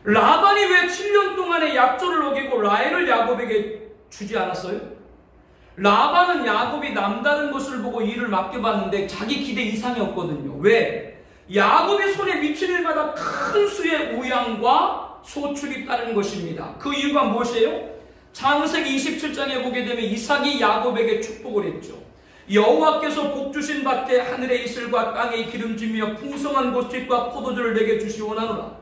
라반이 왜 7년 동안의 약조를 어기고 라헬을 야곱에게 주지 않았어요? 라반은 야곱이 남다른 것을 보고 일을 맡겨봤는데 자기 기대 이상이었거든요. 왜? 야곱의 손에 미친 일마다 큰 수의 우양과 소출이 따르는 것입니다. 그 이유가 무엇이에요? 창세기 27장에 보게 되면 이삭이 야곱에게 축복을 했죠. 여호와께서 복 주신 밭에 하늘의 이슬과 땅의 기름짐이며 풍성한 곡식과 포도주를 내게 주시오나노라.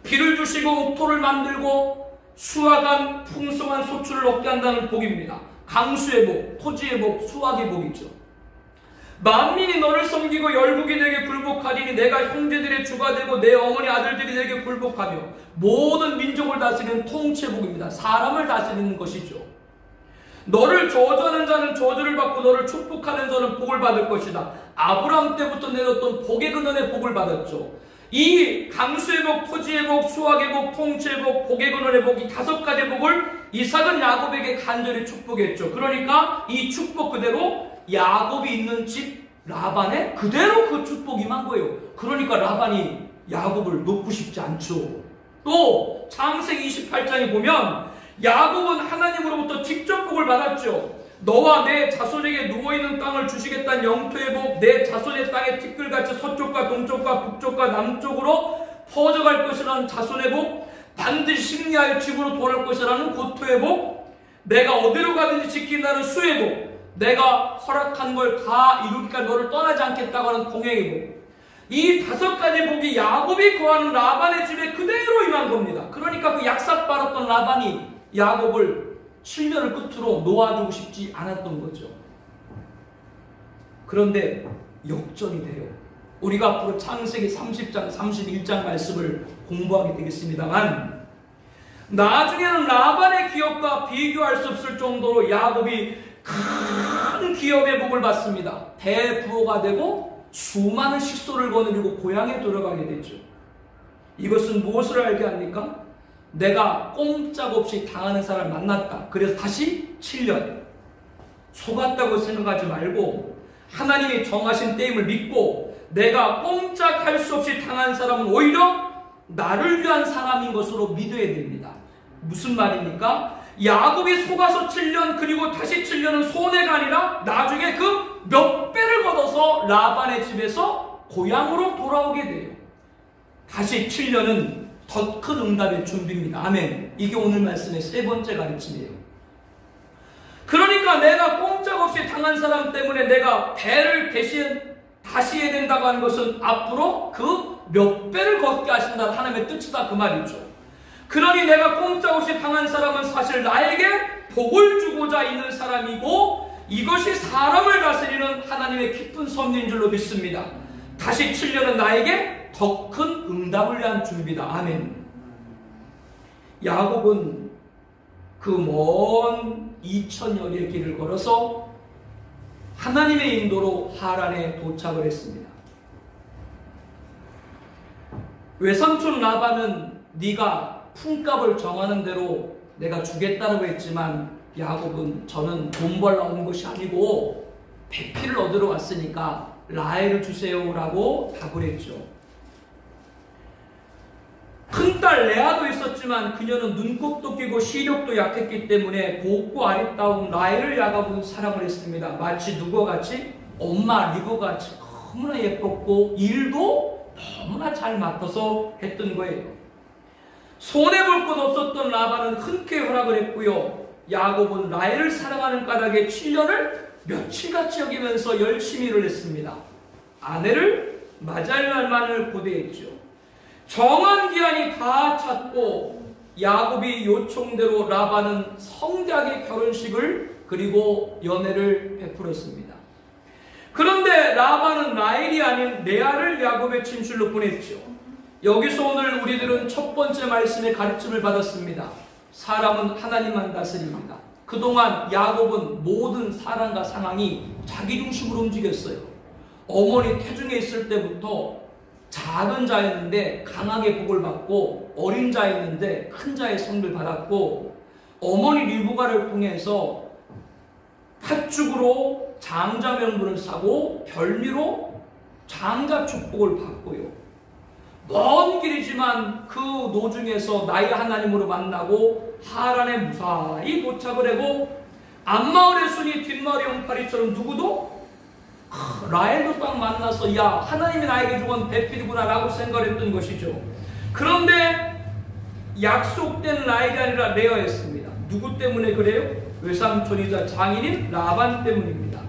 비를 주시고 옥토를 만들고 수확한 풍성한 소출을 얻게 한다는 복입니다. 강수의 복, 토지의 복, 수확의 복이죠. 만민이 너를 섬기고 열국이 내게 굴복하리니 내가 형제들의 주가 되고 내 어머니 아들들이 내게 굴복하며 모든 민족을 다스리는 통치복입니다. 사람을 다스리는 것이죠. 너를 저주하는 자는 저주를 받고 너를 축복하는 자는 복을 받을 것이다. 아브라함 때부터 내렸던 복의 근원의 복을 받았죠. 이 강수의 복, 토지의 복, 수확의 복, 통치의 복, 복의 근원의 복, 이 5가지 복을 이삭은 야곱에게 간절히 축복했죠. 그러니까 이 축복 그대로 야곱이 있는 집 라반에 그대로 그 축복이 임한 거예요. 그러니까 라반이 야곱을 놓고 싶지 않죠. 또 창세기 28장에 보면 야곱은 하나님으로부터 직접 복을 받았죠. 너와 내 자손에게 누워있는 땅을 주시겠다는 영토의 복, 내 자손의 땅에 티끌같이 서쪽과 동쪽과 북쪽과 남쪽으로 퍼져갈 것이라는 자손의 복, 반드시 승리하여 집으로 돌아올 것이라는 고토의 복, 내가 어디로 가든지 지킨다는 수의 복, 내가 허락한 걸 다 이루기까지 너를 떠나지 않겠다고 하는 공행의 복, 이 5가지 복이 야곱이 거하는 라반의 집에 그대로 임한 겁니다. 그러니까 그 약삭 빨았던 라반이 야곱을 7년을 끝으로 놓아주고 싶지 않았던 거죠. 그런데 역전이 돼요. 우리가 앞으로 창세기 30장, 31장 말씀을 공부하게 되겠습니다만 나중에는 라반의 기업과 비교할 수 없을 정도로 야곱이 큰 기업의 복을 받습니다. 대부호가 되고 수많은 식소를 거느리고 고향에 돌아가게 되죠. 이것은 무엇을 알게 합니까? 내가 꼼짝없이 당하는 사람을 만났다. 그래서 다시 7년 속았다고 생각하지 말고 하나님이 정하신 때임을 믿고 내가 꼼짝할 수 없이 당한 사람은 오히려 나를 위한 사람인 것으로 믿어야 됩니다. 무슨 말입니까? 야곱이 속아서 7년 그리고 다시 7년은 손해가 아니라 나중에 그 몇 배를 걷어서 라반의 집에서 고향으로 돌아오게 돼요. 다시 7년은 더 큰 응답의 준비입니다. 아멘. 이게 오늘 말씀의 3번째 가르침이에요. 그러니까 내가 꼼짝없이 당한 사람 때문에 내가 배를 대신 다시 해야 된다고 하는 것은 앞으로 그 몇 배를 걷게 하신다는 하나님의 뜻이다 그 말이죠. 그러니 내가 꼼짝없이 당한 사람은 사실 나에게 복을 주고자 있는 사람이고 이것이 사람을 다스리는 하나님의 깊은 섭리인 줄로 믿습니다. 다시 7년은 나에게 더 큰 응답을 위한 준비다. 아멘. 야곱은 그 먼 2000년의 길을 걸어서 하나님의 인도로 하란에 도착을 했습니다. 외삼촌 라반은 네가 품값을 정하는 대로 내가 주겠다고 했지만 야곱은 저는 돈 벌러 온 것이 아니고 배필을 얻으러 왔으니까 라헬을 주세요라고 답을 했죠. 큰딸 레아도 있었지만 그녀는 눈곱도 끼고 시력도 약했기 때문에 곱고 아리따운 라헬을 야곱은 사랑을 했습니다. 마치 누구와 같이? 엄마 리브와 같이 너무나 예뻤고 일도 너무나 잘 맡아서 했던 거예요. 손해볼 것 없었던 라반은 흔쾌히 허락을 했고요. 야곱은 라헬을 사랑하는 까닭에 7년을 며칠같이 여기면서 열심히 일을 했습니다. 아내를 맞이할 날만을 고대했죠. 정한 기한이 다 찼고 야곱이 요청대로 라반은 성대하게 결혼식을 그리고 연애를 베풀었습니다. 그런데 라반은 라헬이 아닌 레아를 야곱의 친출로 보냈죠. 여기서 오늘 우리들은 첫 번째 말씀의 가르침을 받았습니다. 사람은 하나님만 다스립니다. 그동안 야곱은 모든 사람과 상황이 자기 중심으로 움직였어요. 어머니 태중에 있을 때부터 작은 자였는데 강하게 복을 받고 어린 자였는데 큰 자의 성을 받았고 어머니 리브가를 통해서 팥죽으로 장자 명분을 사고 별미로 장자 축복을 받고요. 먼 길이지만 그 노중에서 나의 하나님으로 만나고 하란에 무사히 도착을 하고 앞마을의 순이 뒷마을의 용파리처럼 누구도 라헬도 딱 만나서 야 하나님이 나에게 주건 배필이구나 라고 생각했던 것이죠. 그런데 약속된 라헬이 아니라 레아였습니다. 누구 때문에 그래요? 외삼촌이자 장인인 라반 때문입니다.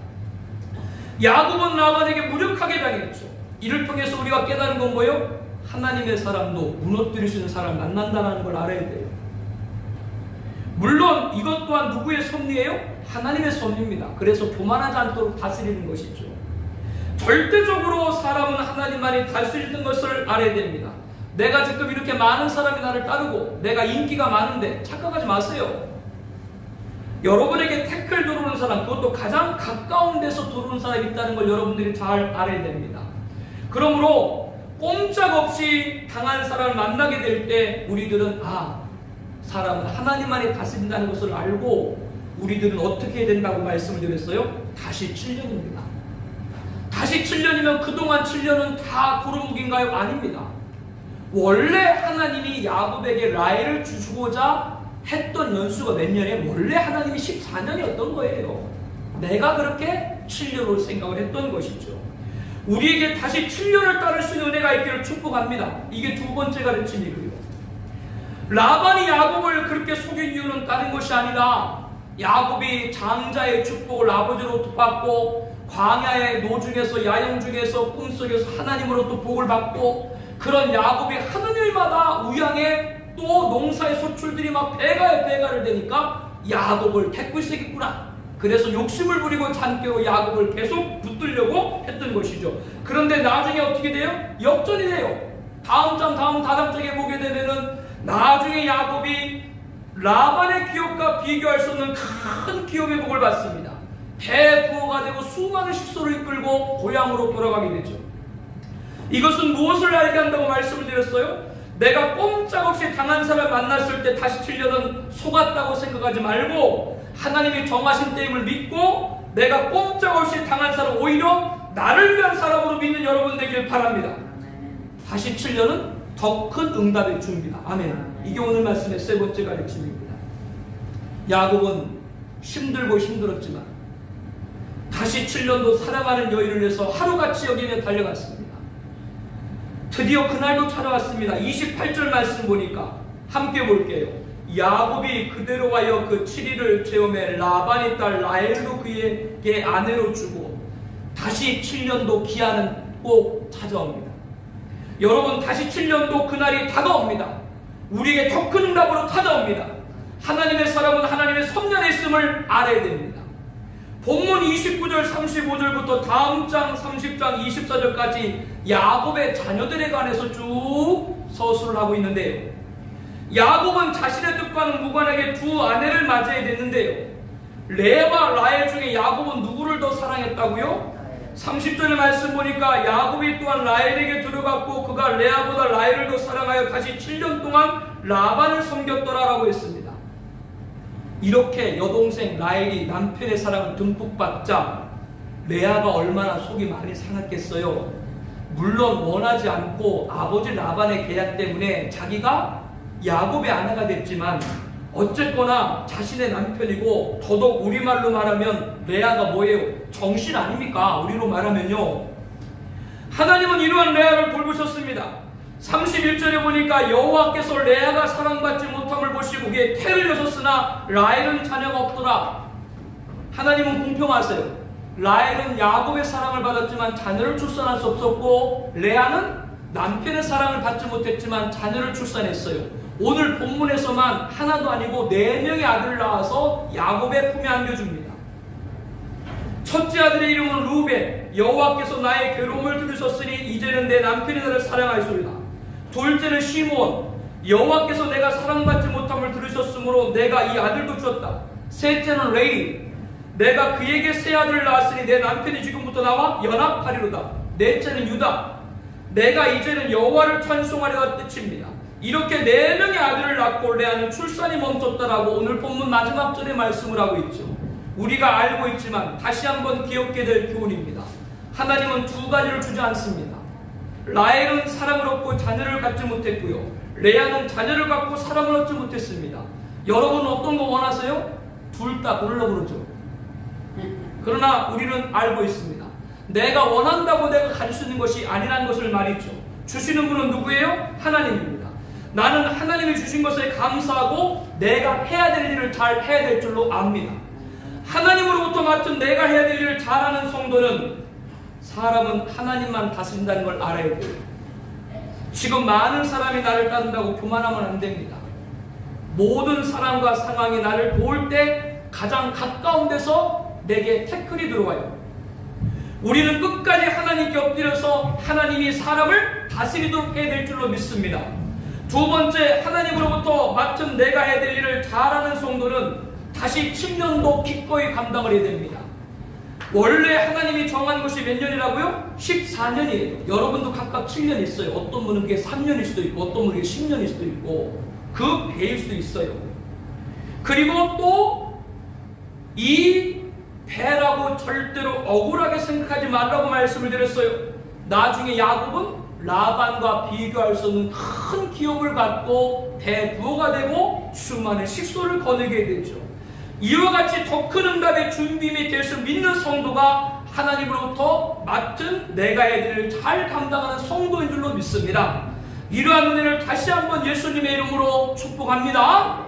야곱은 라반에게 무력하게 당했죠. 이를 통해서 우리가 깨달은 건 뭐예요? 하나님의 사람도 무너뜨릴 수 있는 사람을 만난다는 걸 알아야 돼요. 물론 이것 또한 누구의 섭리예요? 하나님의 섭리입니다. 그래서 교만하지 않도록 다스리는 것이죠. 절대적으로 사람은 하나님만이 다스리는 것을 알아야 됩니다. 내가 지금 이렇게 많은 사람이 나를 따르고 내가 인기가 많은데 착각하지 마세요. 여러분에게 태클 들어오는 사람, 그것도 가장 가까운 데서 들어오는 사람이 있다는 걸 여러분들이 잘 알아야 됩니다. 그러므로 꼼짝없이 당한 사람을 만나게 될 때 우리들은 사람은 하나님만이 다스린다는 것을 알고 우리들은 어떻게 해야 된다고 말씀을 드렸어요? 다시 7년입니다. 다시 7년이면 그동안 7년은 다 도루묵인가요? 아닙니다. 원래 하나님이 야곱에게 라헬을 주고자 했던 연수가 몇 년이에요? 원래 하나님이 14년이었던 거예요. 내가 그렇게 7년으로 생각을 했던 것이죠. 우리에게 다시 7년을 따를 수 있는 은혜가 있기를 축복합니다. 이게 두 번째 가르침이고요. 라반이 야곱을 그렇게 속인 이유는 다른 것이 아니라 야곱이 장자의 축복을 아버지로부터 받고 광야의 노중에서 야영 중에서 꿈속에서 하나님으로부터 복을 받고 그런 야곱이 하는 일마다 우양에 또 농사의 소출들이 막 배가를 되니까 야곱을 택고 있겠구나. 그래서 욕심을 부리고 잔꾀로 야곱을 계속 붙들려고 했던 것이죠. 그런데 나중에 어떻게 돼요? 역전이 돼요. 다음 장에 보게 되면은 나중에 야곱이 라반의 기업과 비교할 수 없는 큰 기업의 복을 받습니다. 대부호가 되고 수많은 식소를 이끌고 고향으로 돌아가게 되죠. 이것은 무엇을 알게 한다고 말씀을 드렸어요? 내가 꼼짝없이 당한 사람을 만났을 때 다시 7년은 속았다고 생각하지 말고 하나님이 정하신 때임을 믿고 내가 꼼짝없이 당한 사람 오히려 나를 위한 사람으로 믿는 여러분 되길 바랍니다. 다시 7년은 더 큰 응답의 준비다. 아멘. 이게 오늘 말씀의 세 번째 가르침입니다. 야곱은 힘들었지만 다시 7년도 사랑하는 여인을 위해서 하루같이 여기며 달려갔습니다. 드디어 그날도 찾아왔습니다. 28절 말씀 보니까 함께 볼게요. 야곱이 그대로 가여 그 7일을 체험해 라반의 딸 라헬도 그에게 아내로 주고 다시 7년도 기한은 꼭 찾아옵니다. 여러분 다시 7년도 그날이 다가옵니다. 우리에게 더 큰 응답으로 찾아옵니다. 하나님의 사람은 하나님의 섭리 안에 있음을 알아야 됩니다. 본문 29절 35절부터 다음 장 30장 24절까지 야곱의 자녀들에 관해서 쭉 서술을 하고 있는데요. 야곱은 자신의 뜻과는 무관하게 두 아내를 맞이해야 됐는데요. 레아와 라헬 중에 야곱은 누구를 더 사랑했다고요? 30절의 말씀 보니까 야곱이 또한 라헬에게 들어갔고 그가 레아보다 라헬을 더 사랑하여 다시 7년 동안 라반을 섬겼더라라고 했습니다. 이렇게 여동생 라헬이 남편의 사랑을 듬뿍 받자 레아가 얼마나 속이 많이 상했겠어요. 물론 원하지 않고 아버지 라반의 계약 때문에 자기가 야곱의 아내가 됐지만 어쨌거나 자신의 남편이고 더더욱 우리말로 말하면 레아가 뭐예요? 정신 아닙니까? 우리로 말하면요. 하나님은 이러한 레아를 돌보셨습니다. 31절에 보니까 여호와께서 레아가 사랑받지 못함을 보시고 그의 태를 여셨으나 라헬은 자녀가 없더라. 하나님은 공평하세요. 라헬은 야곱의 사랑을 받았지만 자녀를 출산할 수 없었고 레아는 남편의 사랑을 받지 못했지만 자녀를 출산했어요. 오늘 본문에서만 하나도 아니고 4명의 아들을 낳아서 야곱의 품에 안겨줍니다. 첫째 아들의 이름은 루벤. 여호와께서 나의 괴로움을 들으셨으니 이제는 내 남편이 나를 사랑하였소이다. 둘째는 시몬. 여호와께서 내가 사랑받지 못함을 들으셨으므로 내가 이 아들도 주었다. 셋째는 레위. 내가 그에게 세 아들을 낳았으니 내 남편이 지금부터 나와 연합하리로다. 넷째는 유다. 내가 이제는 여호와를 찬송하려다 뜻입니다. 이렇게 4명의 아들을 낳고 레아는 출산이 멈췄다라고 오늘 본문 마지막 절에 말씀을 하고 있죠. 우리가 알고 있지만 다시 한번 기억게 될 교훈입니다. 하나님은 두 가지를 주지 않습니다. 라헬은 사람을 얻고 자녀를 갖지 못했고요. 레아는 자녀를 갖고 사람을 얻지 못했습니다. 여러분은 어떤 거 원하세요? 둘 다 골라 그러죠. 그러나 우리는 알고 있습니다. 내가 원한다고 내가 가질 수 있는 것이 아니라는 것을 말이죠. 주시는 분은 누구예요? 하나님입니다. 나는 하나님이 주신 것에 감사하고 내가 해야 될 일을 잘 해야 될 줄로 압니다. 하나님으로부터 맡은 내가 해야 될 일을 잘하는 성도는 사람은 하나님만 다스린다는 걸 알아야 돼요. 지금 많은 사람이 나를 따른다고 교만하면 안 됩니다. 모든 사람과 상황이 나를 도울 때 가장 가까운 데서 내게 태클이 들어와요. 우리는 끝까지 하나님께 엎드려서 하나님이 사람을 다스리도록 해야 될 줄로 믿습니다. 두 번째, 하나님으로부터 맡은 내가 해야 될 일을 잘하는 성도는 다시 7년도 기꺼이 감당을 해야 됩니다. 원래 하나님이 정한 것이 몇 년이라고요? 14년이에요. 여러분도 각각 7년 있어요. 어떤 분은 그게 3년일 수도 있고 어떤 분은 그게 10년일 수도 있고 그 배일 수도 있어요. 그리고 또 이 배라고 절대로 억울하게 생각하지 말라고 말씀을 드렸어요. 나중에 야곱은 라반과 비교할 수 없는 큰 기업을 갖고 대부호가 되고 수많은 식소를 거느게 되죠. 이와 같이 더 큰 응답의 준비임이 될 수 믿는 성도가 하나님으로부터 맡은 내가 해야 될 일을 잘 감당하는 성도인 줄로 믿습니다. 이러한 은혜를 다시 한번 예수님의 이름으로 축복합니다.